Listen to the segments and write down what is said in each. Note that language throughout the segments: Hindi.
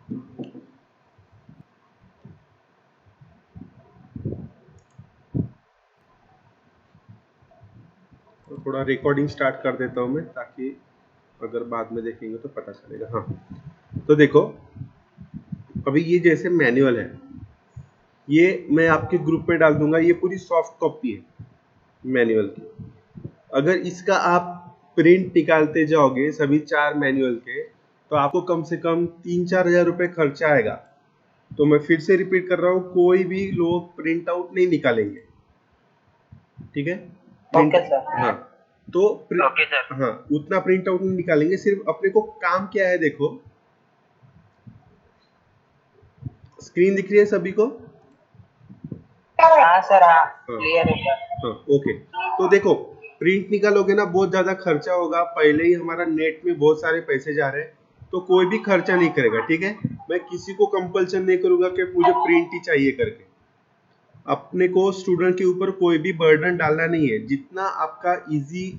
तो थोड़ा रिकॉर्डिंग स्टार्ट कर देता हूँ मैं, ताकि अगर बाद में देखेंगे तो पता चलेगा। हाँ, तो देखो अभी ये जैसे मैनुअल है, ये मैं आपके ग्रुप में डाल दूंगा, ये पूरी सॉफ्ट कॉपी है मैनुअल की। अगर इसका आप प्रिंट निकालते जाओगे सभी 4 मैनुअल के, तो आपको कम से कम 3-4 हजार रुपये खर्चा आएगा। तो मैं फिर से रिपीट कर रहा हूँ, कोई भी लोग प्रिंट आउट नहीं निकालेंगे, ठीक है? Okay sir. हाँ, तो ओके सर। हाँ, उतना प्रिंट आउट नहीं निकालेंगे। सिर्फ अपने को काम क्या है, देखो स्क्रीन दिख रही है सभी को? हाँ सर, हाँ क्लियर है सर। हाँ, ओके। तो देखो प्रिंट निकालोगे ना, बहुत ज्यादा खर्चा होगा, पहले ही हमारा नेट में बहुत सारे पैसे जा रहे हैं, तो कोई भी खर्चा नहीं करेगा, ठीक है? मैं किसी को कंपल्सन नहीं करूंगा कि मुझे प्रिंट ही चाहिए करके। अपने को स्टूडेंट के ऊपर कोई भी बर्डन डालना नहीं है। जितना आपका इजी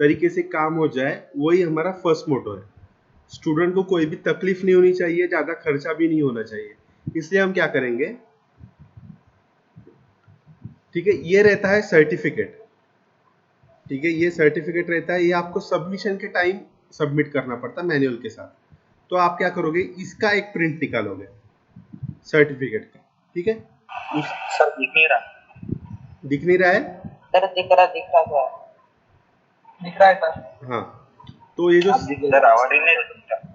तरीके से काम हो जाए, वही हमारा फर्स्ट मोटो है। स्टूडेंट को कोई भी तकलीफ नहीं होनी चाहिए, ज्यादा खर्चा भी नहीं होना चाहिए। इसलिए हम क्या करेंगे, ठीक है, ये रहता है सर्टिफिकेट, ठीक है, ये सर्टिफिकेट रहता है, ये आपको सबमिशन के टाइम सबमिट करना पड़ता है मैनुअल के साथ। तो आप क्या करोगे, इसका एक प्रिंट निकालोगे सर्टिफिकेट का, ठीक है? सर दिख नहीं रहा। दिख नहीं रहा है सर? दिख रहा सर, दिख रहा है सर। हाँ, तो ये जो सर आवाज ही नहीं दिख रहा।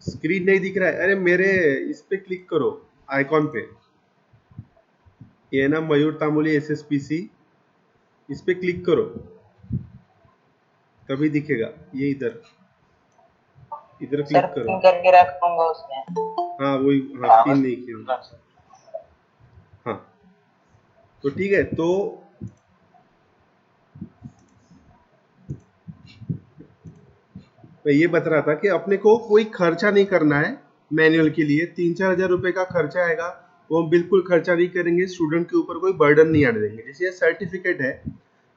स्क्रीन नहीं दिख रहा है, अरे मेरे इस पे क्लिक करो, आइकॉन पे, ये ना मयूर तामुली SSPC, इस पे क्लिक करो तभी दिखेगा। ये इधर क्लिक करो। करके रखूंगा उसमें। हाँ वही, हाँ पिन नहीं किया। हाँ, तो ठीक है। तो मैं ये बता रहा था कि अपने को कोई खर्चा नहीं करना है मैनुअल के लिए। 3-4 हजार रुपए का खर्चा आएगा, वो हम बिल्कुल खर्चा नहीं करेंगे, स्टूडेंट के ऊपर कोई बर्डन नहीं आने देंगे। जैसे ये सर्टिफिकेट है,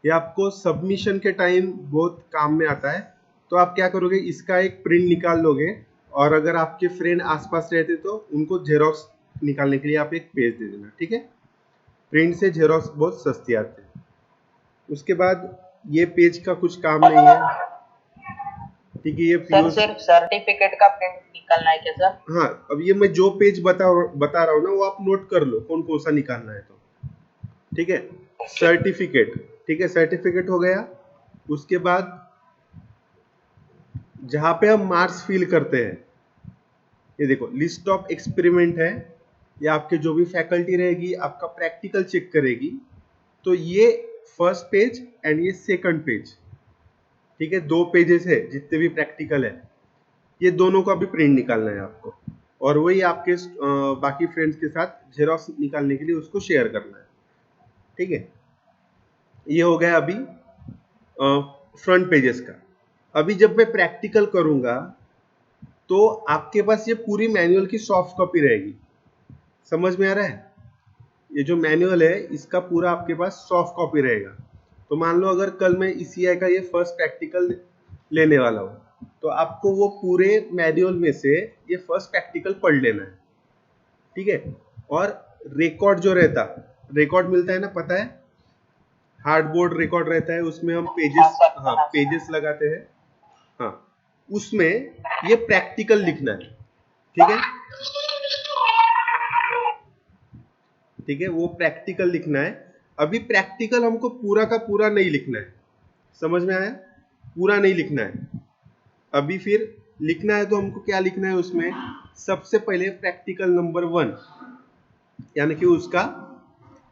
ये आपको सबमिशन के टाइम बहुत काम में आता है। तो आप क्या करोगे, इसका एक प्रिंट निकाल लोगे, और अगर आपके फ्रेंड आसपास रहते तो उनको जेरोक्स निकालने के लिए आप एक पेज दे देना, ठीक है? प्रिंट से जेरोक्स बहुत सस्ती आते हैं। उसके बाद ये पेज का कुछ काम नहीं है, ठीक है? ये सर सिर्फ सर्टिफिकेट का प्रिंट निकालना है क्या सर? हाँ, अब ये मैं जो पेज बता रहा हूँ ना, वो आप नोट कर लो कौन कौन सा निकालना है, तो ठीक है? सर्टिफिकेट, ठीक है, सर्टिफिकेट हो गया। उसके बाद जहां पे हम मार्क्स फिल करते हैं, ये देखो लिस्ट ऑफ एक्सपेरिमेंट है, ये आपके जो भी फैकल्टी रहेगी आपका प्रैक्टिकल चेक करेगी। तो ये फर्स्ट पेज एंड ये सेकंड पेज, ठीक है, 2 पेजेस है जितने भी प्रैक्टिकल है, ये दोनों का भी प्रिंट निकालना है आपको, और वही आपके बाकी फ्रेंड्स के साथ जेरोक्स निकालने के लिए उसको शेयर करना है, ठीक है? ये हो गया अभी फ्रंट पेजेस का। अभी जब मैं प्रैक्टिकल करूंगा, तो आपके पास ये पूरी मैनुअल की सॉफ्ट कॉपी रहेगी। समझ में आ रहा है? ये जो मैनुअल है इसका पूरा आपके पास सॉफ्ट कॉपी रहेगा। तो मान लो अगर कल मैं ECI का ये फर्स्ट प्रैक्टिकल लेने वाला हूँ, तो आपको वो पूरे मैनुअल में से ये फर्स्ट प्रैक्टिकल पढ़ लेना है, ठीक है? और रिकॉर्ड जो रहता, रिकॉर्ड मिलता है ना, पता है? हार्डबोर्ड रिकॉर्ड रहता है, उसमें हम पेजेस, हाँ पेजेस लगाते हैं, हाँ, उसमें ये प्रैक्टिकल लिखना है, ठीक है? ठीक है, वो प्रैक्टिकल लिखना है। अभी प्रैक्टिकल हमको पूरा का पूरा नहीं लिखना है, समझ में आया? पूरा नहीं लिखना है। अभी फिर लिखना है तो हमको क्या लिखना है उसमें, सबसे पहले प्रैक्टिकल नंबर 1, यानी कि उसका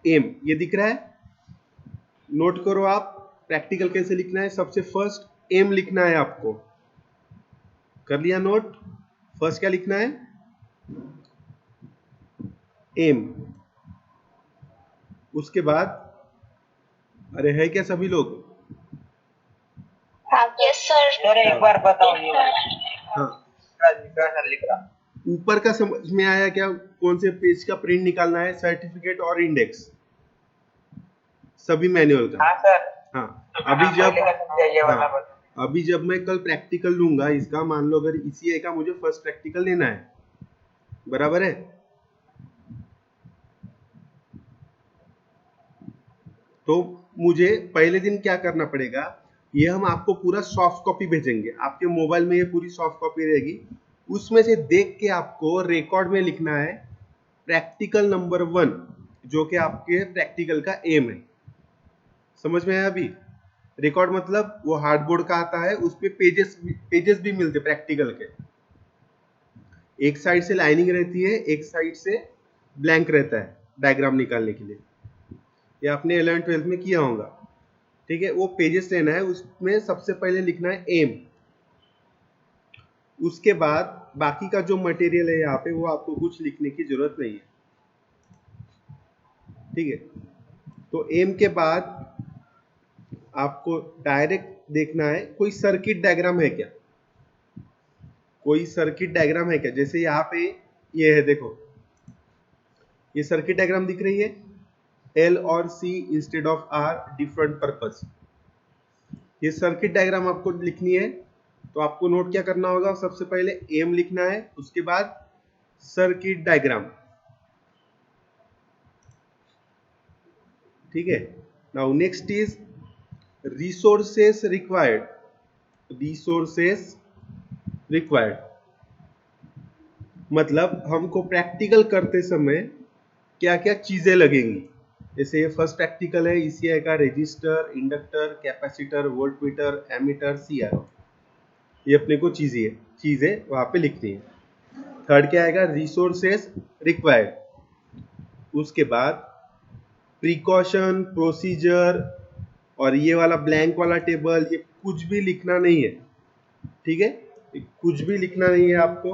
एम, ये दिख रहा है, नोट करो आप प्रैक्टिकल कैसे लिखना है। सबसे फर्स्ट एम लिखना है आपको, कर लिया नोट? फर्स्ट क्या लिखना है, एम। उसके बाद, अरे है क्या सभी लोग? Yes sir. एक बार बताओ ये। हाँ, लिख रहा। ऊपर का समझ में आया क्या, कौन से पेज का प्रिंट निकालना है? सर्टिफिकेट और इंडेक्स, सभी मैनुअल का। हाँ सर। हाँ, अभी जब मैं कल प्रैक्टिकल लूंगा इसका, मान लो अगर ECI का मुझे फर्स्ट प्रैक्टिकल लेना है, बराबर है। तो मुझे पहले दिन क्या करना पड़ेगा, ये हम आपको पूरा सॉफ्ट कॉपी भेजेंगे, आपके मोबाइल में ये पूरी सॉफ्ट कॉपी रहेगी, उसमें से देख के आपको रिकॉर्ड में लिखना है प्रैक्टिकल नंबर 1, जो कि आपके प्रैक्टिकल का एम है। समझ में आया अभी? रिकॉर्ड मतलब वो हार्डबोर्ड का आता है, उस पे पेजेस भी मिलते प्रैक्टिकल के, एक साइड से लाइनिंग रहती है, एक साइड से ब्लैंक रहता है डायग्राम निकालने के लिए। ये आपने 11th-12th में किया होगा, ठीक है। वो पेजेस लेना है, उसमें सबसे पहले लिखना है एम, उसके बाद बाकी का जो मटेरियल है यहाँ पे वो आपको कुछ लिखने की जरूरत नहीं है, ठीक है। तो एम के बाद आपको डायरेक्ट देखना है कोई सर्किट डायग्राम है क्या, कोई सर्किट डायग्राम है क्या। जैसे यहाँ पे ये है, देखो ये सर्किट डायग्राम दिख रही है, एल और C instead of are different purpose. ये सर्किट डायग्राम आपको लिखनी है, तो आपको नोट क्या करना होगा, सबसे पहले एम लिखना है, उसके बाद सर्किट डायग्राम, ठीक है। Now next is resources required, resources required मतलब हमको प्रैक्टिकल करते समय क्या क्या चीजें लगेंगी। जैसे ये फर्स्ट प्रैक्टिकल है, ईसीआई का resistor, inductor, capacitor, voltmeter, ammeter, CRO, ये अपने को चीजें वहां पे लिखनी है। थर्ड क्या आएगा, रिसोर्सेस रिक्वायर्ड, उसके बाद प्रिकॉशन, प्रोसीजर, और ये वाला ब्लैंक वाला टेबल, ये कुछ भी लिखना नहीं है, ठीक है, कुछ भी लिखना नहीं है आपको,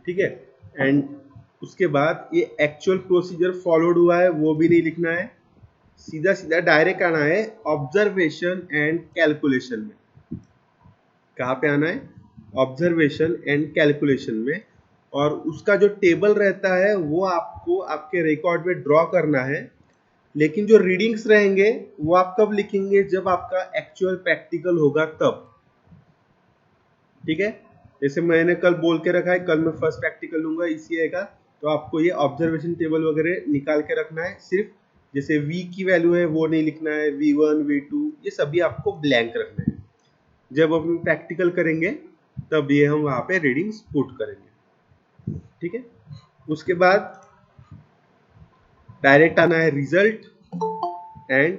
ठीक है। एंड उसके बाद ये एक्चुअल प्रोसीजर फॉलोड हुआ है वो भी नहीं लिखना है, सीधा सीधा डायरेक्ट आना है ऑब्जर्वेशन एंड कैलकुलेशन में। कहाँ पे आना है, ऑब्जर्वेशन एंड कैलकुलेशन में, और उसका जो टेबल रहता है वो आपको आपके रिकॉर्ड में ड्रॉ करना है। लेकिन जो रीडिंग्स रहेंगे वो आप कब लिखेंगे, जब आपका एक्चुअल प्रैक्टिकल होगा तब, ठीक है। जैसे मैंने कल बोल के रखा है, कल मैं फर्स्ट प्रैक्टिकल लूंगा ईसीआई का, तो आपको ये ऑब्जर्वेशन टेबल वगैरह निकाल के रखना है, सिर्फ जैसे V की वैल्यू है वो नहीं लिखना है, V1 V2 ये सभी आपको ब्लैंक रखना है। जब हम प्रैक्टिकल करेंगे तब ये हम वहां पे रीडिंग्स पुट करेंगे, ठीक है। उसके बाद डायरेक्ट आना है रिजल्ट एंड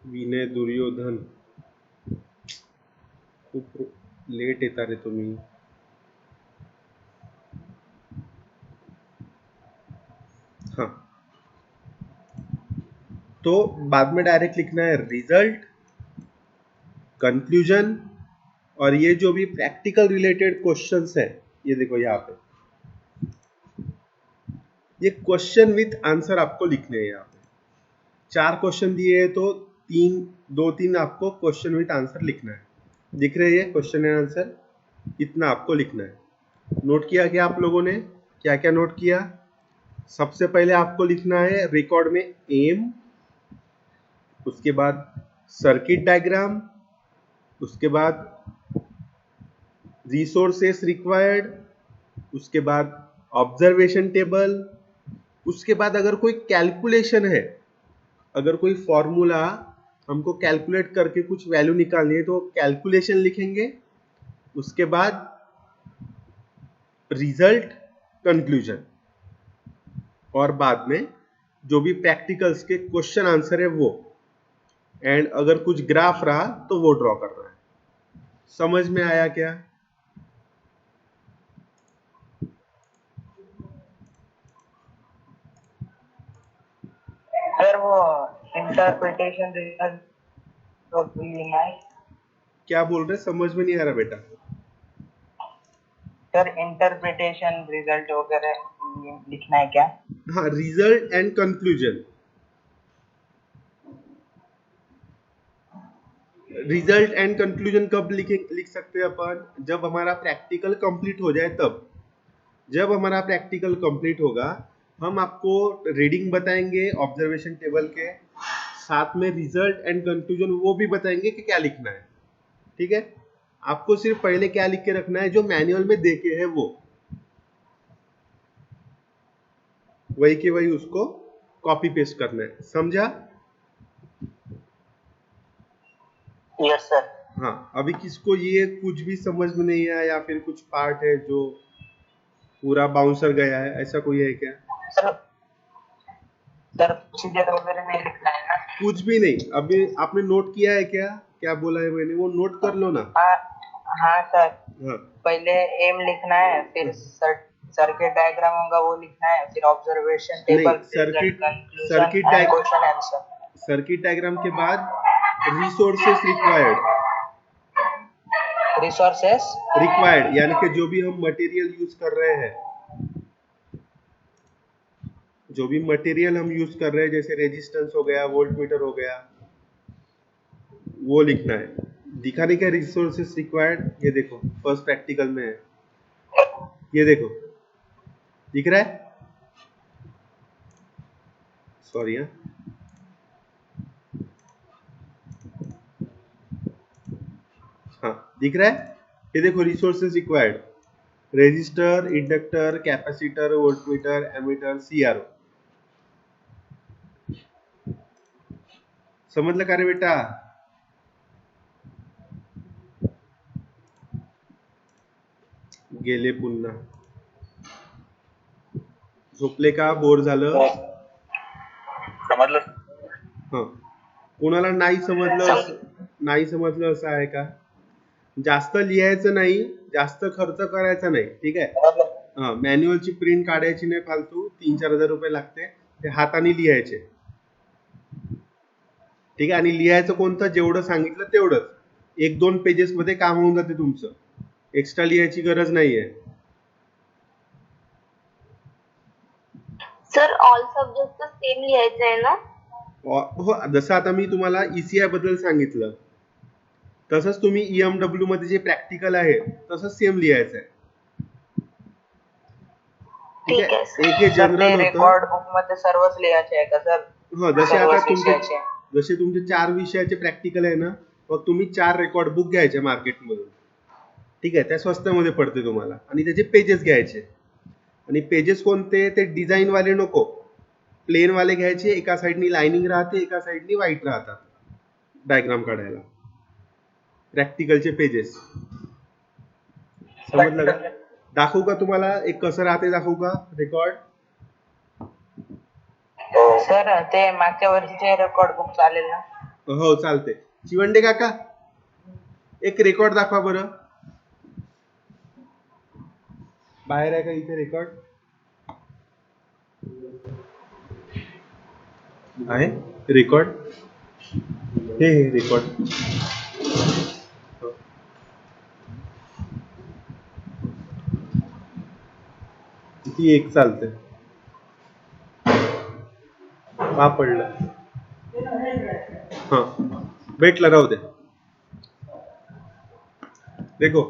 विनय दुर्योधन, खूप लेट येता रे तुम्ही। हाँ, तो बाद में डायरेक्ट लिखना है रिजल्ट, कंक्लूजन, और ये जो भी प्रैक्टिकल रिलेटेड क्वेश्चंस है, ये देखो यहाँ पे ये क्वेश्चन विथ आंसर आपको लिखने हैं। यहाँ पे 4 क्वेश्चन दिए हैं, तो 2-3 आपको क्वेश्चन विथ आंसर लिखना है। दिख रही है क्वेश्चन एंड आंसर, इतना आपको लिखना है। नोट किया क्या आप लोगों ने, क्या क्या नोट किया? सबसे पहले आपको लिखना है रिकॉर्ड में एम, उसके बाद सर्किट डायग्राम, उसके बाद रिसोर्सेस रिक्वायर्ड, उसके बाद ऑब्जर्वेशन टेबल, उसके बाद अगर कोई कैलकुलेशन है, अगर कोई फॉर्मूला हमको कैलकुलेट करके कुछ वैल्यू निकालनी है तो कैलकुलेशन लिखेंगे, उसके बाद रिजल्ट, कंक्लूजन, और बाद में जो भी प्रैक्टिकल्स के क्वेश्चन आंसर है वो, एंड अगर कुछ ग्राफ रहा तो वो ड्रॉ करना है। समझ में आया क्या? सर वो इंटरप्रिटेशन रिजल्ट तो लिखना है। क्या बोल रहे, समझ में नहीं आ रहा बेटा। सर इंटरप्रिटेशन रिजल्ट वगैरह लिखना है क्या? हाँ, result and conclusion. Result and conclusion कब लिख सकते हैं अपन, जब हमारा प्रैक्टिकल कंप्लीट हो जाए तब। जब हमारा प्रैक्टिकल कंप्लीट होगा हम आपको रीडिंग बताएंगे ऑब्जर्वेशन टेबल के, साथ में रिजल्ट एंड कंक्लूजन वो भी बताएंगे कि क्या लिखना है। ठीक है, आपको सिर्फ पहले क्या लिख के रखना है, जो मैनुअल में देके है वो वही के वही उसको कॉपी पेस्ट करना है। समझा? Yes sir. हाँ, अभी किसको ये कुछ भी समझ में नहीं आया या फिर कुछ पार्ट है जो पूरा बाउंसर गया है, ऐसा कोई है क्या? सर सर प्रोसीजर वगैरह नहीं लिखना है ना? कुछ भी नहीं। अभी आपने नोट किया है क्या, क्या बोला है मैंने, वो नोट कर लो ना। हाँ हाँ सर, हाँ पहले एम लिखना है, फिर सर्किट डायग्राम होगा वो लिखना है, फिर ऑब्जर्वेशन टेबल, नहीं, result, conclusion circuit and question answer. Circuit diagram के बाद रिसोर्सेस रिक्वायर्ड, रिसोर्सेस रिक्वायर्ड यानी कि जो भी हम मटेरियल यूज कर रहे हैं, जो भी मटेरियल हम यूज कर रहे हैं, जैसे रेजिस्टेंस हो गया, वोल्ट मीटर हो गया, वो लिखना है। दिखाने का रिसोर्सेस रिक्वायर्ड, ये देखो फर्स्ट प्रैक्टिकल में है, ये देखो दिख रहा है, सॉरी हाँ दिख रहा है, ये देखो resources required, resistor, inductor, capacitor, voltmeter, ammeter, CRO. समजलं का रे बेटा? गेले पुन्हा, झोपले का, बोर झालं? समझलं? हाँ, कोणाला नाही समजलं असं आहे का? जास्त लिहायचं नाही, जास्त खर्च करायचा नाही, ठीक आहे? हा, मॅन्युअलची प्रिंट काढायची नाही फालतू, 3-4 हजार रुपये लागते, ते हाताने लिहायचे, ठीक आहे? आणि लिहायचं कोणतं, जेवढं सांगितलं तेवढंच, 1-2 पेजेस मध्ये काम होऊन जाते तुमचं, एक्स्ट्रा लिहायची गरज नाहीये. सर ऑल सब्जेक्ट सेम लिहायचं आहे ना? हो, जसं आता मी तुम्हाला ईसीआय बद्दल सांगितलं, तसंच तुम्ही ईएमडब्ल्यू मध्ये जे प्रॅक्टिकल आहे तसंच सेम लिहायचं आहे. ठीक आहे, एक हे जनरल होतं. रेकॉर्ड बुक मध्ये सर्वच लिहायचे आहे का सर? हा, जसे आता जसे तुमचे 4 विषयाचे प्रॅक्टिकल आहे ना, मग तुम्ही 4 रेकॉर्ड बुक घ्यायचे मार्केटमधून, ठीक आहे? त्या स्वस्तामध्ये पडते तुम्हाला, आणि त्याचे पेजेस घ्यायचे. आणि पेजेस कोणते, ते डिझाईन वाले नको, प्लेन वाले घ्यायचे. एका साईडनी लाइनिंग राहते, एका साईडनी व्हाईट राहतात डायग्राम काढायला. प्रॅक्टिकलचे पेजेस समजलं का? दाखवू का तुम्हाला एक कसं राहते, दाखवू का रेकॉर्ड? सर ते मागच्या वर्षीचे रेकॉर्ड बुक चालेल ना? हो चालते. चिवंडे काका, एक रेकॉर्ड दाखवा बरं. बाहेर आहे का इथे रेकॉर्ड? आहे रेकॉर्ड, हे रेकॉर्ड. किती एक चालते, का पडलं? हाँ भेटलं, राहू दे. देखो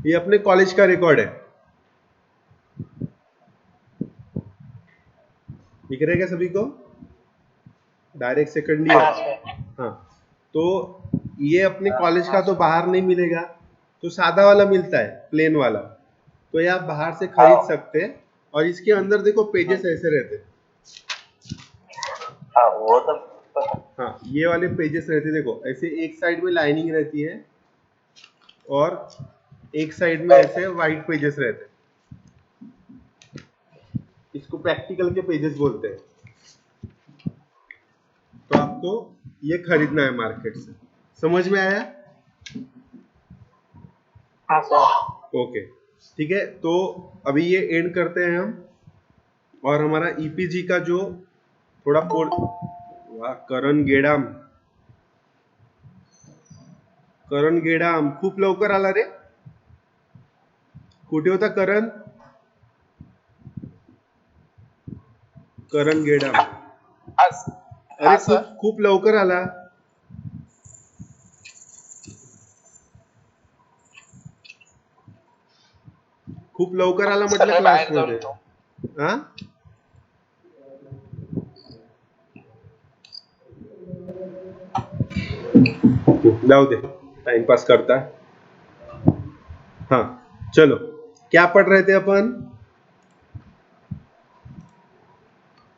ये अपने कॉलेज का रिकॉर्ड है, दिख रहा है क्या सभी को? Direct second year. हाँ, तो ये अपने कॉलेज का तो बाहर नहीं मिलेगा, तो सादा वाला मिलता है, प्लेन वाला, तो ये आप बाहर से खरीद सकते हैं. और इसके अंदर देखो पेजेस ऐसे रहते हैं. हाँ वो तो हाँ, ये वाले पेजेस रहते, देखो ऐसे एक साइड में लाइनिंग रहती है और एक साइड में ऐसे व्हाइट पेजेस रहते हैं. इसको प्रैक्टिकल के पेजेस बोलते हैं. तो आपको ये खरीदना है मार्केट से. समझ में आया? हाँ सर. ओके, ठीक है. तो अभी ये एंड करते हैं हम, और हमारा ईपीजी का जो थोड़ा वाह, करण गेडाम खूप लवकर आला रे. कुठे होता करण गेडाम? अरे खूप लवकर आला. खूप लवकर आला म्हटलं क्लासमध्ये. हा, जाओ दे, टाइम पास करता है। हाँ चलो, क्या पढ़ रहे थे अपन?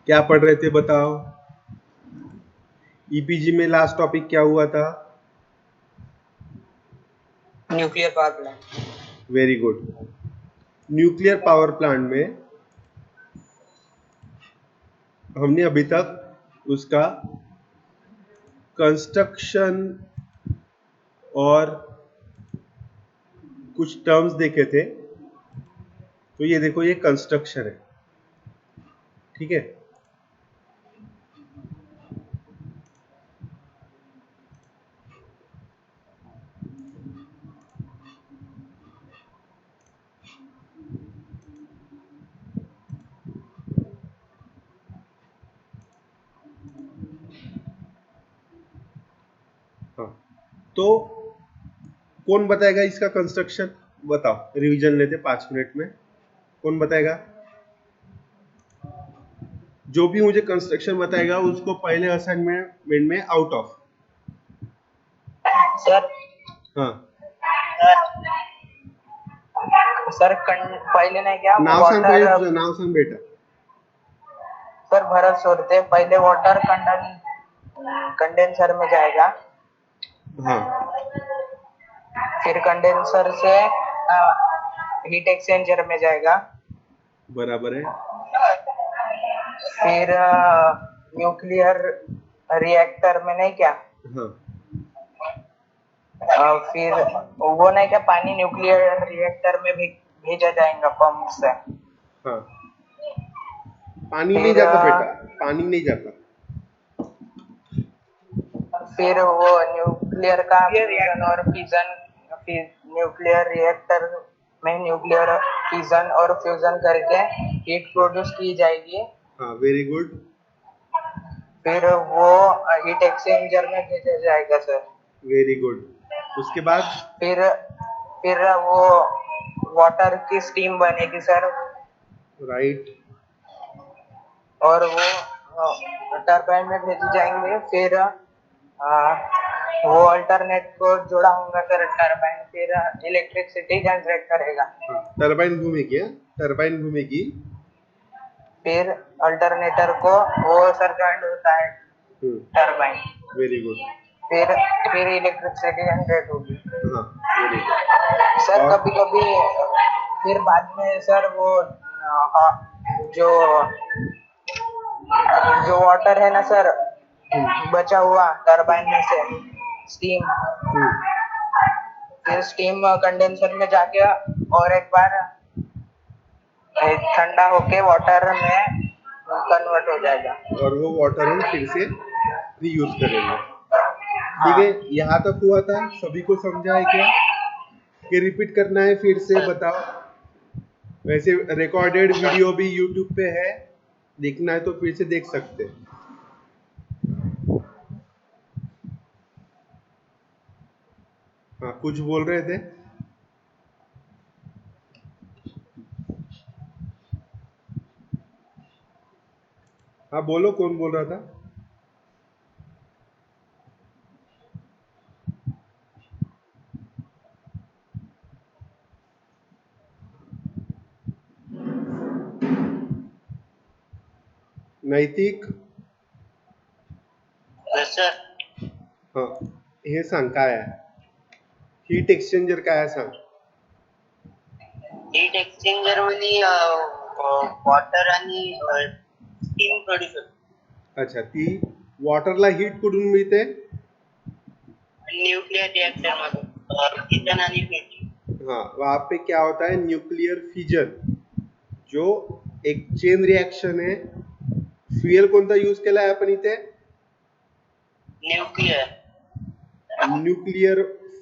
क्या पढ़ रहे थे बताओ? ईपीजी में लास्ट टॉपिक क्या हुआ था? Nuclear power plant. Very good. Nuclear power plant में हमने अभी तक उसका कंस्ट्रक्शन और कुछ टर्म्स देखे थे। तो ये देखो, ये कंस्ट्रक्शन है, ठीक है। हाँ, तो कौन बताएगा इसका कंस्ट्रक्शन? बताओ, रिवीजन लेते 5 मिनट में। कौन बताएगा? जो भी मुझे कंस्ट्रक्शन बताएगा उसको पहले असाइनमेंट में आउट ऑफ। सर हाँ, सर पहले नहीं क्या नाव सांग वाटर, नाव सांग बेटा। सर भरत सोचते पहले वाटर कंडेंसर में जाएगा, हाँ फिर कंडेंसर से हीट एक्सचेंजर में जाएगा, बराबर है। फिर न्यूक्लियर रिएक्टर में नहीं क्या, हाँ फिर वो नहीं क्या पानी न्यूक्लियर रिएक्टर में भी भेजा जाएगा पंप से। हाँ, पानी नहीं जाता बेटा, पानी नहीं जाता। फिर वो न्यूक्लियर का फ्यूजन और फिजन, न्यूक्लियर रिएक्टर में न्यूक्लियर फिजन और फ्यूजन करके हीट प्रोड्यूस की जाएगी। हाँ, वेरी गुड। फिर वो हीट एक्सचेंजर में भेजा जाएगा सर। Very good. उसके बाद फिर वो वाटर की स्टीम बनेगी सर, राइट। और वो टरबाइन में भेजी जाएंगे। फिर वो अल्टरनेट को जोड़ा होगा सर टरबाइन, फिर इलेक्ट्रिसिटी जनरेट करेगा। टरबाइन घूमेगी, टरबाइन घूमेगी। फिर अल्टरनेटर को वो सर जॉइंट होता है टरबाइन। Very good. फिर इलेक्ट्रिसिटी जनरेट होगी। हाँ, वेरी गुड सर। कभी कभी फिर बाद में सर वो जो वाटर है ना सर, बचा हुआ टरबाइन में से स्टीम, फिर स्टीम कंडेंसर में जाके और एक बार ठंडा होके वाटर में कन्वर्ट हो जाएगा, और वो वाटर हम फिर से रीयूज करेंगे। ठीक है, यहाँ तक हुआ था, सभी को समझा है क्या? कि रिपीट करना है फिर से? बताओ। वैसे रिकॉर्डेड वीडियो भी यूट्यूब पे है, देखना है तो फिर से देख सकते हैं। हाँ, कुछ बोल रहे थे? हाँ बोलो, कौन बोल रहा था? नैतिक? हाँ, हे सांग काय आहे? हीट एक्सचेंजर काय आहे सांग? हीट एक्सचेंजर मध्ये वॉटर आणि स्टीम प्रोड्यूस होते. अच्छा, ती वॉटरला हीट कुठून मिळते? न्यूक्लियर रिएक्टर मध्ये फिजन आणि फ्यूजन. हाँ, वहां पे क्या होता है? न्यूक्लियर फिजन, जो एक चेन रिएक्शन है। फ्यूएल कोणता यूज केला आहे आपण इथे? Nuclear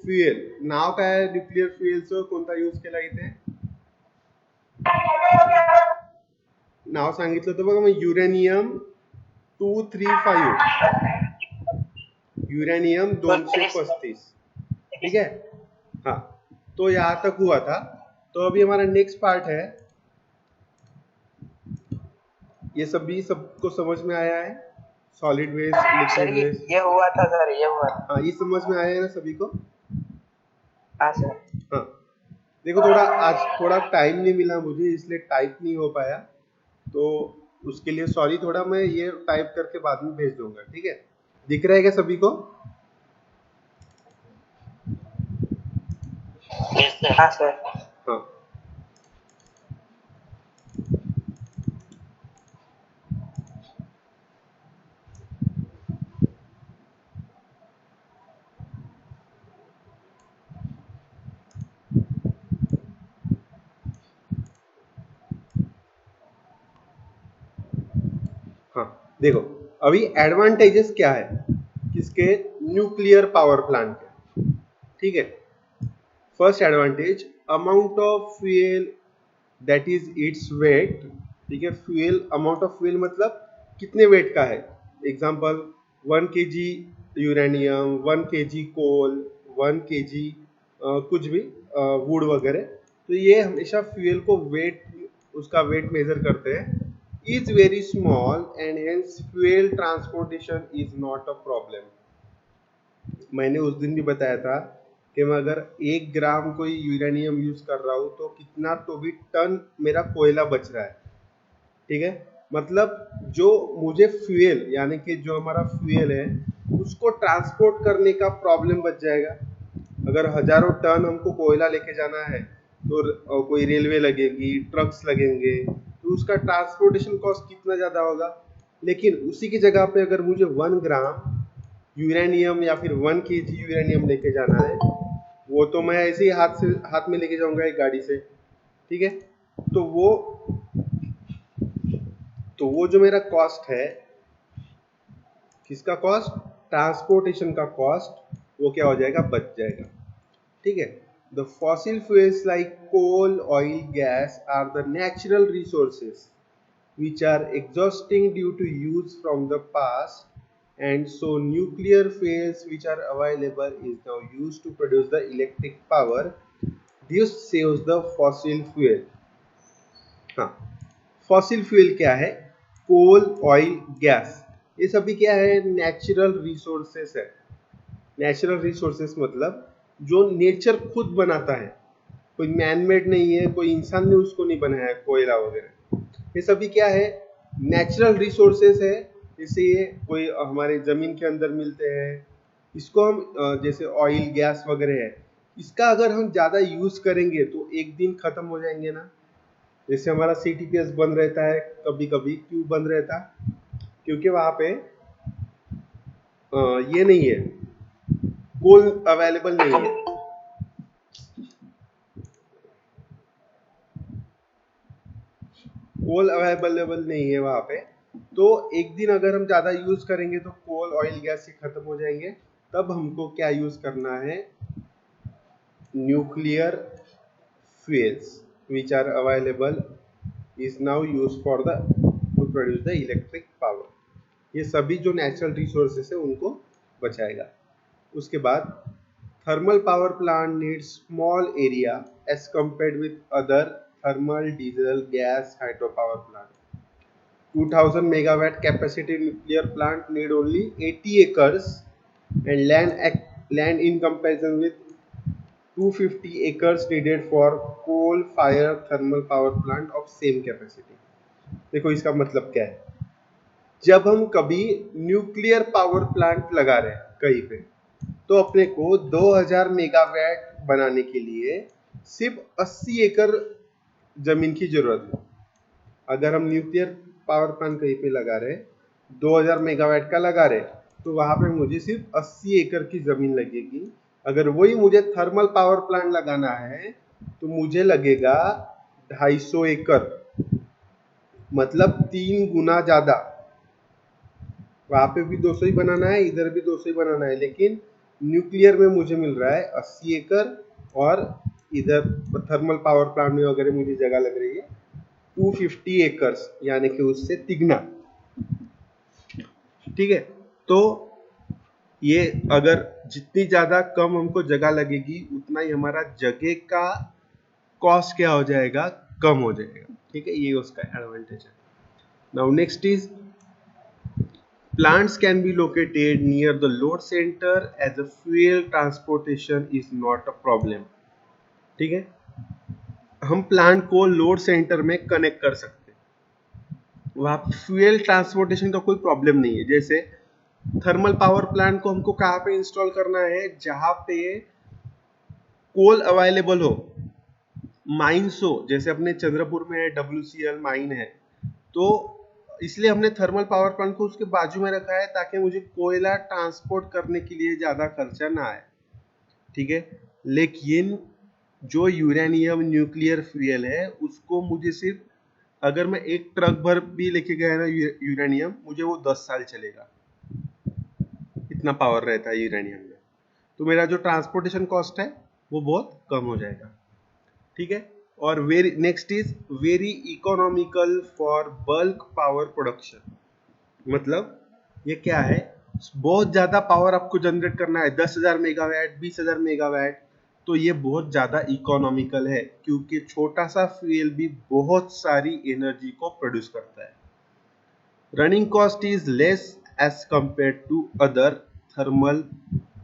fuel. नाव काय आहे न्यूक्लियर फ्यूएलचं? कोणता यूज केला इथे? नाव सांगितलं होतं बघा मग, युरेनियम 235, यूरेनियम 235. ठीक है, हाँ। तो यहाँ तक हुआ था। तो अभी हमारा नेक्स्ट पार्ट है, ये सभी सबको समझ में आया है? Solid waste, sir liquid waste. ये हुआ था सर, ये हुआ था। हाँ, ये समझ में आया है ना सभी को? हाँ सर। हाँ, देखो आज थोड़ा टाइम नहीं मिला मुझे, इसलिए टाइप नहीं हो पाया, तो उसके लिए सॉरी। थोड़ा मैं ये टाइप करके बाद में भेज दूंगा, ठीक है? दिख रहा है क्या सभी को? Yes, sir. हाँ सर। हाँ, हाँ, देखो अभी एडवांटेजेस क्या है किसके? न्यूक्लियर पावर प्लांट के, ठीक है? First advantage, amount of fuel that is its weight, ठीक है? फ्यूल, अमाउंट ऑफ फ्यूल मतलब कितने वेट का है। एग्जांपल 1 kg यूरेनियम, 1 kg कोल, 1 kg कुछ भी वुड वगैरह, तो ये हमेशा फ्यूल को वेट, उसका वेट मेजर करते हैं, is very small and hence fuel transportation is not a problem. मैंने उस दिन भी बताया था कि मैं अगर 1 ग्राम कोई यूरेनियम यूज कर रहा हूँ तो कितना तो भी टन मेरा कोयला बच रहा है, ठीक है? मतलब जो मुझे फ्यूल, यानी कि जो हमारा फ्यूल है उसको ट्रांसपोर्ट करने का प्रॉब्लम बच जाएगा। अगर हजारों टन हमको कोयला लेके जाना है तो कोई रेलवे लगेगी, ट्रक्स लगेंगे, तो उसका ट्रांसपोर्टेशन कॉस्ट कितना ज़्यादा होगा। लेकिन उसी की जगह पे अगर मुझे 1 ग्राम यूरेनियम या फिर 1 kg यूरेनियम लेके जाना है, वो तो मैं ऐसे ही हाथ में लेके जाऊंगा एक गाड़ी से, ठीक है? तो वो जो मेरा कॉस्ट है, किसका कॉस्ट? ट्रांसपोर्टेशन का कॉस्ट, वो क्या हो जाएगा? बच जाएगा, ठीक है? The fossil fuels like coal, oil, gas are the natural resources which are exhausting due to use from the past, and so nuclear fuels which are available is now used to produce the electric power. This saves the fossil fuel. हाँ, फॉसिल फ्यूल क्या है? कोल, ऑयल, गैस, ये सभी क्या है? नेचुरल रिसोर्सेस है। नेचुरल रिसोर्सेस मतलब जो नेचर खुद बनाता है, कोई मैनमेड नहीं है, कोई इंसान ने उसको नहीं बनाया है, कोयला वगैरह। ये सभी क्या है? नेचुरल रिसोर्सेस है। जैसे ये कोई हमारे जमीन के अंदर मिलते हैं, इसको हम जैसे ऑयल, गैस वगैरह है, इसका अगर हम ज़्यादा यूज़ करेंगे तो एक दिन ख़त्म हो जाएंगे ना। जैसे हमारा CTPS बंद रहता है कभी कभी, क्यों बंद रहता है? क्योंकि वहाँ पे ये नहीं है, कोल अवेलेबल नहीं है। कोल अवेलेबल नहीं है वहाँ पे, तो एक दिन अगर हम ज़्यादा यूज़ करेंगे तो कोल, ऑयल, गैस से ख़त्म हो जाएंगे। तब हमको क्या यूज़ करना है? Nuclear fuels which are available is now used for the to produce the electric power. ये सभी जो नेचुरल रिसोर्सेस है उनको बचाएगा। उसके बाद thermal power plant needs small area as compared with other thermal, diesel, gas, hydropower plant. 2000 megawatt capacity nuclear plant need only 80 acres and land in comparison with 250 acres needed for coal fire thermal power plant of same capacity. देखो इसका मतलब क्या है? जब हम कभी न्यूक्लियर पावर प्लांट लगा रहे हैं कहीं पे, तो अपने को 2000 मेगावाट बनाने के लिए सिर्फ 80 एकड़ जमीन की जरूरत है। अगर हम न्यूक्लियर पावर प्लांट कहीं पे लगा रहे, 2000 मेगावाट का लगा रहे, तो वहां पे मुझे सिर्फ 80 एकड़ की जमीन लगेगी। अगर वही मुझे थर्मल पावर प्लांट लगाना है तो मुझे लगेगा 250 एकड़, मतलब 3 गुना ज्यादा। वहां पे भी 200 ही बनाना है, इधर भी 200 ही बनाना है, लेकिन न्यूक्लियर में मुझे मिल रहा है 80 एकड़, और इधर थर्मल पावर प्लांट में वगैरह मुझे जगह लग रही है 250 एकर्स, यानी कि उससे तिगना, ठीक है? तो ये अगर जितनी ज्यादा कम हमको जगह लगेगी उतना ही हमारा जगह का कॉस्ट क्या हो जाएगा? कम हो जाएगा, ठीक है? ये उसका एडवांटेज है। Now next is Plants can be located near the load center as a fuel transportation is not a problem. ठीक है, हम प्लांट को लोड सेंटर में कनेक्ट कर सकते हैं, वहां फ्यूल ट्रांसपोर्टेशन का कोई प्रॉब्लम नहीं है। जैसे थर्मल पावर प्लांट को हमको कहाँ पे इंस्टॉल करना है, जहां पे कोल अवेलेबल हो, माइंस हो, जैसे अपने चंद्रपुर में WCL माइन है, तो इसलिए हमने थर्मल पावर प्लांट को उसके बाजू में रखा है ताकि मुझे कोयला ट्रांसपोर्ट करने के लिए ज्यादा खर्चा ना आए। ठीक है, लेकिन जो यूरेनियम न्यूक्लियर फ्यूल है उसको मुझे सिर्फ, अगर मैं एक ट्रक भर भी लेके गया ना यूरेनियम, मुझे वो 10 साल चलेगा, इतना पावर रहता है यूरेनियम में। तो मेरा जो ट्रांसपोर्टेशन कॉस्ट है वो बहुत कम हो जाएगा। ठीक है, और very next is very economical for bulk power production. मतलब ये क्या है, बहुत ज्यादा पावर आपको जनरेट करना है, 10,000 मेगावाट, 20,000 मेगावाट, तो ये बहुत ज्यादा इकोनॉमिकल है, क्योंकि छोटा सा फ्यूल भी बहुत सारी एनर्जी को प्रोड्यूस करता है। Running cost is less as compare to other thermal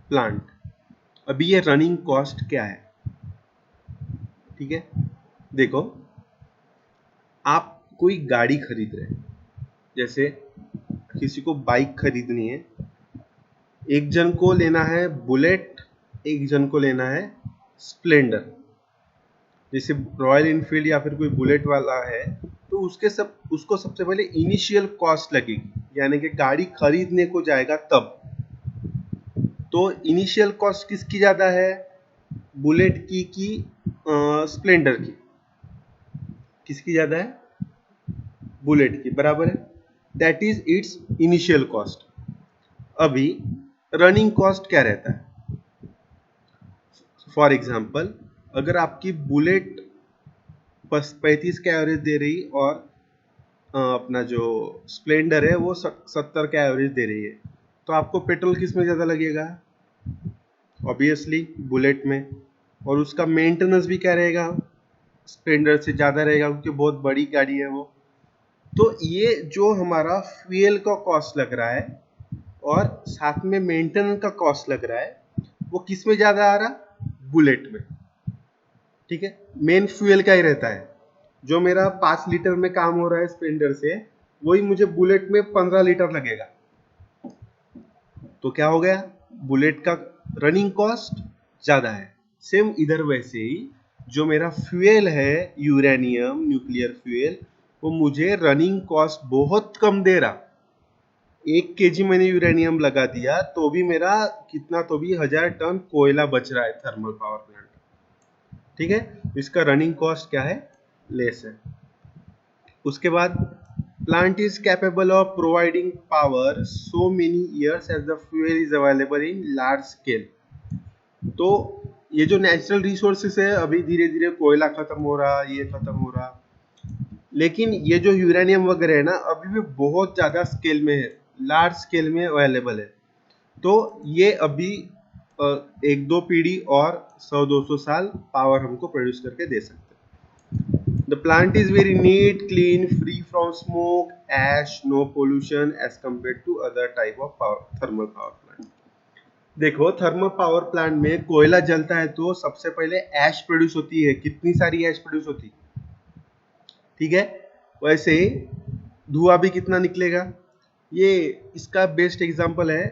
plant. अभी ये रनिंग कॉस्ट क्या है, ठीक है, देखो, आप कोई गाड़ी खरीद रहे हैं, जैसे किसी को बाइक खरीदनी है, एक जन को लेना है बुलेट, एक जन को लेना है स्प्लेंडर। जैसे रॉयल इनफील्ड या फिर कोई बुलेट वाला है, तो उसको सबसे पहले इनिशियल कॉस्ट लगेगी, यानी कि गाड़ी खरीदने को जाएगा तब। तो इनिशियल कॉस्ट किसकी ज्यादा है, बुलेट की स्प्लेंडर की? किसकी ज्यादा है? बुलेट की, बराबर है। That is it's initial cost. अभी रनिंग कॉस्ट क्या रहता है? फॉर एग्जाम्पल, अगर आपकी बुलेट 35 का एवरेज दे रही और अपना जो स्प्लेंडर है वो 70 का एवरेज दे रही है, तो आपको पेट्रोल किस में ज़्यादा लगेगा? ऑब्वियसली बुलेट में। और उसका मेंटेनेंस भी क्या रहेगा? स्प्लेंडर से ज़्यादा रहेगा, क्योंकि बहुत बड़ी गाड़ी है वो। तो ये जो हमारा फ्यूल का कॉस्ट लग रहा है और साथ में मेंटेनेंस का कॉस्ट लग रहा है, वो किस में ज़्यादा आ रहा? बुलेट में। ठीक है, मेन फ्यूल का ही रहता है। जो मेरा 5 लीटर में काम हो रहा है स्प्लेंडर से, वही मुझे बुलेट में 15 लीटर लगेगा। तो क्या हो गया? बुलेट का रनिंग कॉस्ट ज्यादा है। सेम इधर वैसे ही जो मेरा फ्यूल है यूरेनियम न्यूक्लियर फ्यूल, वो मुझे रनिंग कॉस्ट बहुत कम दे रहा। 1 kg मैंने यूरेनियम लगा दिया तो भी मेरा कितना, तो भी 1000 टन कोयला बच रहा है थर्मल पावर प्लांट। ठीक है, इसका रनिंग कॉस्ट क्या है? लेस है। उसके बाद plant is capable of providing power so many years as the fuel is available in large scale. तो ये जो नेचुरल रिसोर्सेस है, अभी धीरे धीरे कोयला खत्म हो रहा, ये खत्म हो रहा, लेकिन ये जो यूरेनियम वगैरह है ना, अभी भी बहुत ज्यादा स्केल में है, लार्ज स्केल में अवेलेबल है। तो ये अभी 1-2 पीढ़ी और 100-200 साल पावर हमको प्रोड्यूस करके दे सकते हैं। The plant is very neat, clean, free from smoke, ash, no pollution as compare to other type of thermal power plant. देखो, थर्मल पावर प्लांट में कोयला जलता है तो सबसे पहले ऐश प्रोड्यूस होती है। कितनी सारी ऐश प्रोड्यूस होती है? ठीक है, वैसे ही धुआं भी कितना निकलेगा। ये इसका बेस्ट एग्जांपल है,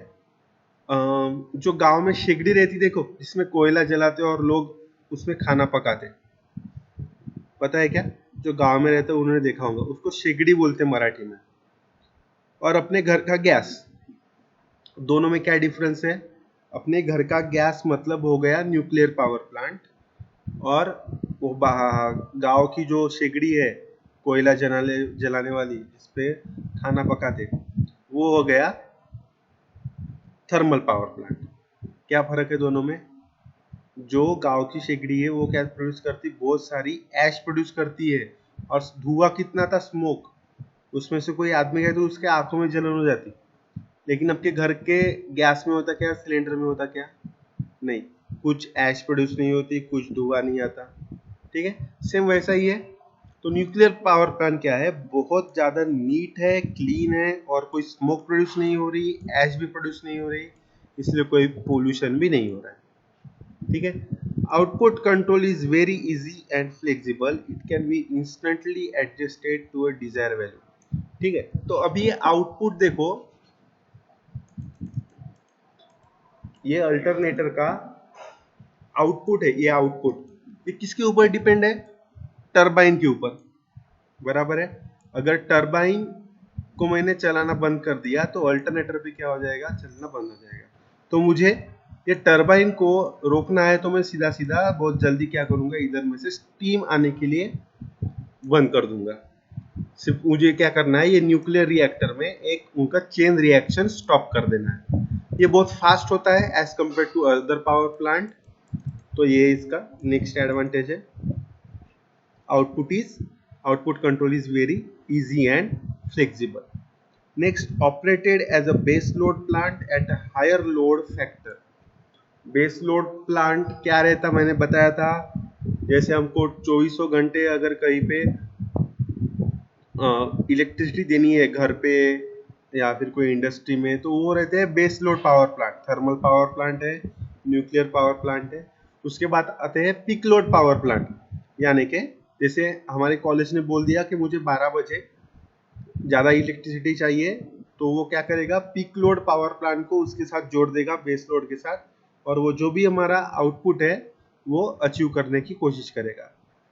जो गांव में शेगड़ी रहती, देखो, जिसमें कोयला जलाते और लोग उसमें खाना पकाते, पता है क्या? जो गांव में रहते हैं उन्होंने देखा होगा, उसको शेगड़ी बोलते हैं मराठी में। और अपने घर का गैस, दोनों में क्या डिफरेंस है? अपने घर का गैस मतलब हो गया न्यूक्लियर पावर प्लांट, और वो गांव की जो शेगड़ी है कोयला जलाने वाली, जिसपे खाना पकाते, वो हो गया थर्मल पावर प्लांट। क्या फर्क है दोनों में? जो गांव की शेगड़ी है वो क्या प्रोड्यूस करती? बहुत सारी ऐश प्रोड्यूस करती है। और धुआं कितना था? स्मोक। उसमें से कोई आदमी गया तो उसके आंखों में जलन हो जाती। लेकिन आपके घर के गैस में होता क्या, सिलेंडर में होता क्या? नहीं, कुछ ऐश प्रोड्यूस नहीं होती, कुछ धुआं नहीं आता। ठीक है, सेम वैसा ही है। तो न्यूक्लियर पावर प्लांट क्या है, बहुत ज्यादा नीट है, क्लीन है, और कोई स्मोक प्रोड्यूस नहीं हो रही, एश भी प्रोड्यूस नहीं हो रही, इसलिए कोई पोल्यूशन भी नहीं हो रहा है। ठीक है। Output control is very easy and flexible, it can be instantly adjusted to a desire value. ठीक है। तो अभी ये आउटपुट देखो, ये अल्टरनेटर का आउटपुट है, ये आउटपुट ये किसके ऊपर डिपेंड है, टरबाइन के ऊपर, बराबर है। अगर टरबाइन को मैंने चलाना बंद कर दिया तो अल्टरनेटर भी क्या हो जाएगा, चलना बंद हो जाएगा। तो मुझे ये टरबाइन को रोकना है तो मैं सीधा सीधा बहुत जल्दी क्या करूंगा, इधर में से स्टीम आने के लिए बंद कर दूंगा। सिर्फ मुझे क्या करना है, ये न्यूक्लियर रिएक्टर में एक उनका चेन रिएक्शन स्टॉप कर देना है। ये बहुत फास्ट होता है as compare to other power plant. तो ये इसका नेक्स्ट एडवांटेज है। Output control is very easy and flexible. Next, operated as a base load plant at a higher load factor. Base load plant क्या रहता, मैंने बताया था, जैसे हमको 2400 घंटे अगर कहीं पे इलेक्ट्रिसिटी देनी है घर पे या फिर कोई इंडस्ट्री में, तो वो रहते हैं base load power plant. Thermal power plant है, न्यूक्लियर पावर प्लांट है। उसके बाद आते हैं पिक लोड पावर प्लांट, यानी कि जैसे हमारे कॉलेज ने बोल दिया कि मुझे 12 बजे ज़्यादा इलेक्ट्रिसिटी चाहिए, तो वो क्या करेगा, पिक लोड पावर प्लांट को उसके साथ जोड़ देगा बेस लोड के साथ, और वो जो भी हमारा आउटपुट है वो अचीव करने की कोशिश करेगा।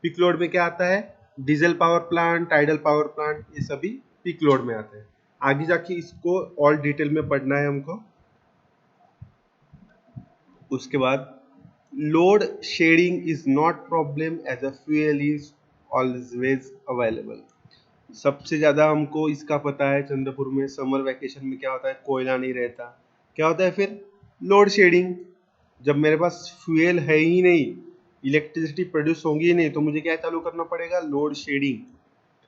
पिक लोड में क्या आता है, diesel power plant, tidal power plant, ये सभी पिक लोड में आते हैं। आगे जाके इसको और डिटेल में पढ़ना है हमको। उसके बाद load shedding is not problem as a fuel is always available. सबसे ज्यादा हमको इसका पता है, चंद्रपुर में समर वैकेशन में क्या होता है, कोयला नहीं रहता, क्या होता है फिर, लोड शेडिंग। जब मेरे पास फ्यूल है ही नहीं, इलेक्ट्रिसिटी प्रोड्यूस होगी ही नहीं, तो मुझे क्या चालू करना पड़ेगा, लोड शेडिंग।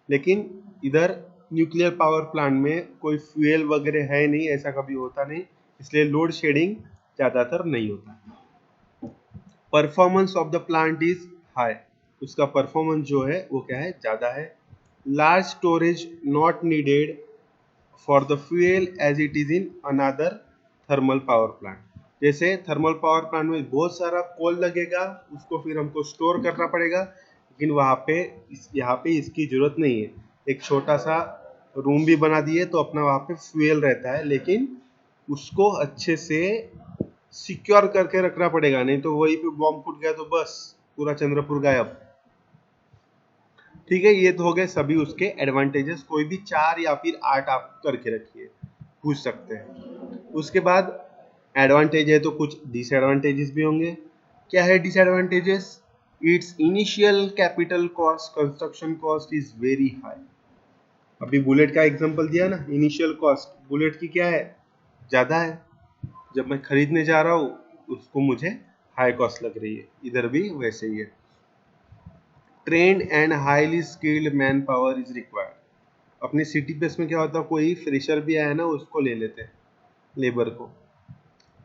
लेकिन इधर न्यूक्लियर पावर प्लांट में कोई फ्यूल वगैरह है नहीं, ऐसा कभी होता नहीं, इसलिए लोड शेडिंग ज्यादातर नहीं होता। Performance of the plant is high, उसका परफॉर्मेंस जो है वो क्या है, ज्यादा है। Large storage not needed for the fuel as it is in another thermal power plant. जैसे थर्मल पावर प्लांट में बहुत सारा कोल लगेगा, उसको फिर हमको स्टोर करना पड़ेगा, लेकिन यहाँ पे इसकी जरूरत नहीं है। एक छोटा सा रूम भी बना दिए तो अपना वहाँ पे फ्यूल रहता है, लेकिन उसको अच्छे से सिक्योर करके रखना पड़ेगा, नहीं तो वहीं पे बॉम्ब फूट गया तो बस पूरा चंद्रपुर गायब। ठीक है, ये तो हो गए सभी उसके एडवांटेजेस। कोई भी 4 या फिर 8 आप करके रखिए, पूछ सकते हैं। उसके बाद एडवांटेज है तो कुछ डिसएडवांटेजेस भी होंगे। क्या है disadvantages, it's initial capital cost, construction cost is very high. अभी बुलेट का एग्जांपल दिया ना, इनिशियल कॉस्ट बुलेट की क्या है, ज्यादा है। जब मैं खरीदने जा रहा हूँ उसको मुझे हाई कॉस्ट लग रही है, इधर भी वैसे ही है। Trend and highly skilled man power is required. अपने सिटी बेस में क्या होता है, कोई फ्रेशर भी आया ना उसको ले लेते हैं, लेबर को,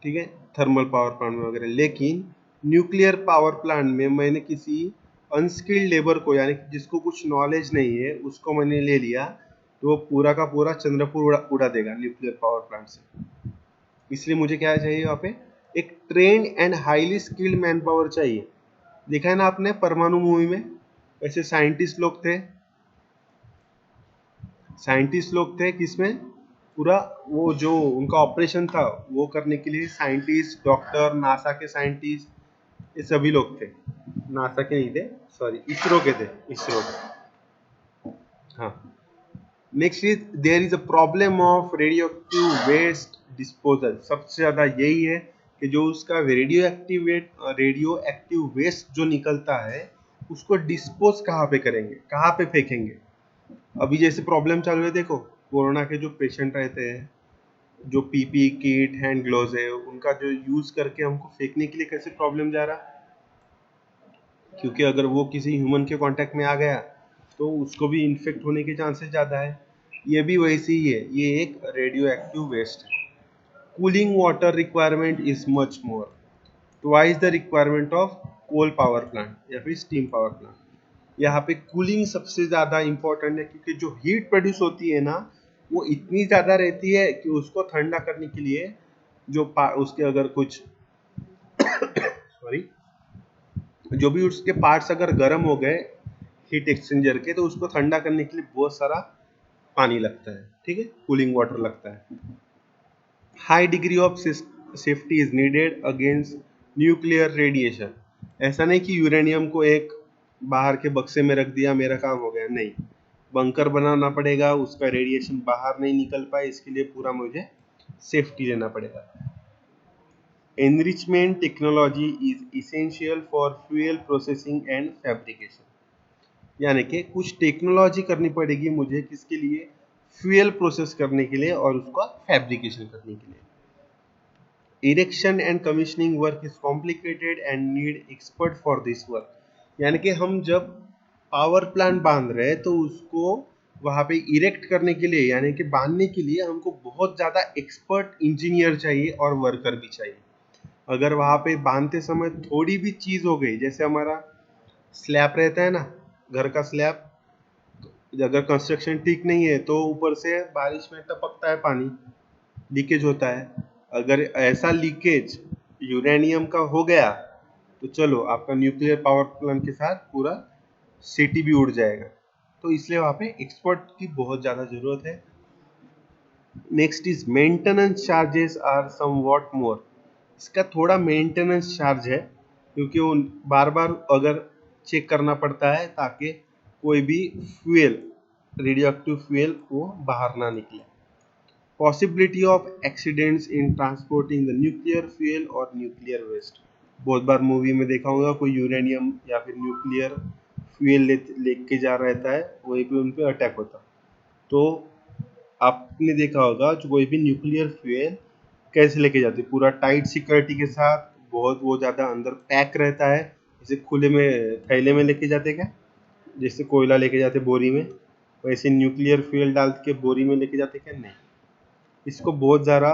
ठीक है, थर्मल पावर प्लांट में वगैरह। लेकिन न्यूक्लियर पावर प्लांट में मैंने किसी अनस्किल्ड लेबर को, यानी कि जिसको कुछ नॉलेज नहीं है, उसको मैंने ले लिया तो वो पूरा का पूरा चंद्रपुर उड़ा देगा न्यूक्लियर पावर प्लांट से। इसलिए मुझे क्या चाहिए, वहाँ पे एक trend and highly skilled man power चाहिए। देखा है ना आपने परमाणु मूवी में, वैसे साइंटिस्ट लोग थे किसमें, पूरा वो जो उनका ऑपरेशन था वो करने के लिए साइंटिस्ट, डॉक्टर, नासा के साइंटिस्ट, ये सभी लोग थे। नासा के नहीं थे, सॉरी, इसरो के थे, इसरो के। हाँ, next is there is a problem of radioactive waste disposal. सबसे ज्यादा यही है कि जो उसका रेडियो एक्टिव वेस्ट जो निकलता है उसको डिस्पोज कहाँ पे करेंगे, कहाँ पे फेंकेंगे। अभी जैसे प्रॉब्लम चालू है, देखो कोरोना के जो पेशेंट रहते हैं, जो पीपी किट, हैंड ग्लोव्स है, उनका जो यूज करके हमको फेंकने के लिए कैसे प्रॉब्लम जा रहा, क्योंकि अगर वो किसी ह्यूमन के कांटेक्ट में आ गया तो उसको भी इन्फेक्ट होने के चांसेस ज़्यादा है। ये भी वैसे ही है, ये एक रेडियो एक्टिव वेस्ट है। Cooling water requirement is much more, twice the requirement of coal power plant या फिर स्टीम पावर प्लांट। यहाँ पे कूलिंग सबसे ज्यादा इंपॉर्टेंट है, क्योंकि जो हीट प्रोड्यूस होती है ना वो इतनी ज्यादा रहती है कि उसको ठंडा करने के लिए उसके अगर कुछ सॉरी जो भी उसके पार्ट्स अगर गर्म हो गए हीट एक्सचेंजर के, तो उसको ठंडा करने के लिए बहुत सारा पानी लगता है, ठीक है, कूलिंग वाटर लगता है। High degree of safety is needed against nuclear radiation. ऐसा नहीं कि यूरेनियम को एक बाहर के बक्से में रख दिया मेरा काम हो गया, नहीं, बंकर बनाना पड़ेगा, उसका रेडिएशन बाहर नहीं निकल पाए, इसके लिए पूरा मुझे सेफ्टी लेना पड़ेगा। Enrichment technology is essential for fuel processing and fabrication, यानी कि कुछ टेक्नोलॉजी करनी पड़ेगी मुझे, किसके लिए, फ्यूल प्रोसेस करने के लिए और उसका फैब्रिकेशन करने के लिए। Erection and commissioning work is complicated and need expert for this work, यानी कि हम जब पावर प्लांट बांध रहे हैं तो उसको वहां पे इरेक्ट करने के लिए, यानी कि बांधने के लिए हमको बहुत ज्यादा एक्सपर्ट इंजीनियर चाहिए और वर्कर भी चाहिए। अगर वहां पे बांधते समय थोड़ी भी चीज हो गई, जैसे हमारा स्लैब रहता है ना, घर का स्लैब, अगर कंस्ट्रक्शन ठीक नहीं है तो ऊपर से बारिश में टपकता है पानी, लीकेज होता है। अगर ऐसा लीकेज यूरेनियम का हो गया तो चलो आपका न्यूक्लियर पावर प्लांट के साथ पूरा सिटी भी उड़ जाएगा। तो इसलिए वहां पे एक्सपर्ट की बहुत ज्यादा जरूरत है। Next is maintenance charges are somewhat more, इसका थोड़ा मेंटेनेंस चार्ज है, क्योंकि वो बार बार अगर चेक करना पड़ता है ताकि कोई भी फ्यूल, रेडियो एक्टिव फ्यूल वो बाहर ना निकले। Possibility of accidents in transporting the nuclear fuel और न्यूक्लियर वेस्ट, बहुत बार मूवी में देखा होगा कोई यूरेनियम या फिर न्यूक्लियर फ्यूल लेके जा रहता है, वहीं पे उन पे अटैक होता। तो आपने देखा होगा जो कोई भी न्यूक्लियर फ्यूल कैसे लेके जाते, पूरा टाइट सिक्योरिटी के साथ, बहुत वो ज्यादा अंदर पैक रहता है, जैसे खुले में थैले में लेके जाते क्या, जैसे कोयला लेके जाते बोरी में, वैसे न्यूक्लियर फ्यूल डाल के बोरी में लेके जाते क्या, नहीं, इसको बहुत ज़्यादा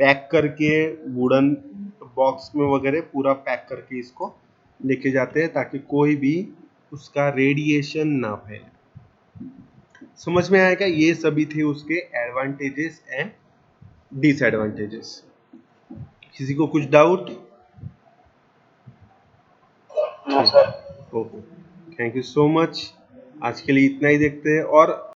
पैक करके वुडन बॉक्स में वगैरह पूरा पैक करके इसको लेके जाते हैं ताकि कोई भी उसका रेडिएशन ना फैले। समझ में आएगा, ये सभी थे उसके एडवांटेजेस एंड डिसएडवांटेजेस। किसी को कुछ doubt? No sir. Okay, thank you so much. आज के लिए इतना ही देखते हैं, और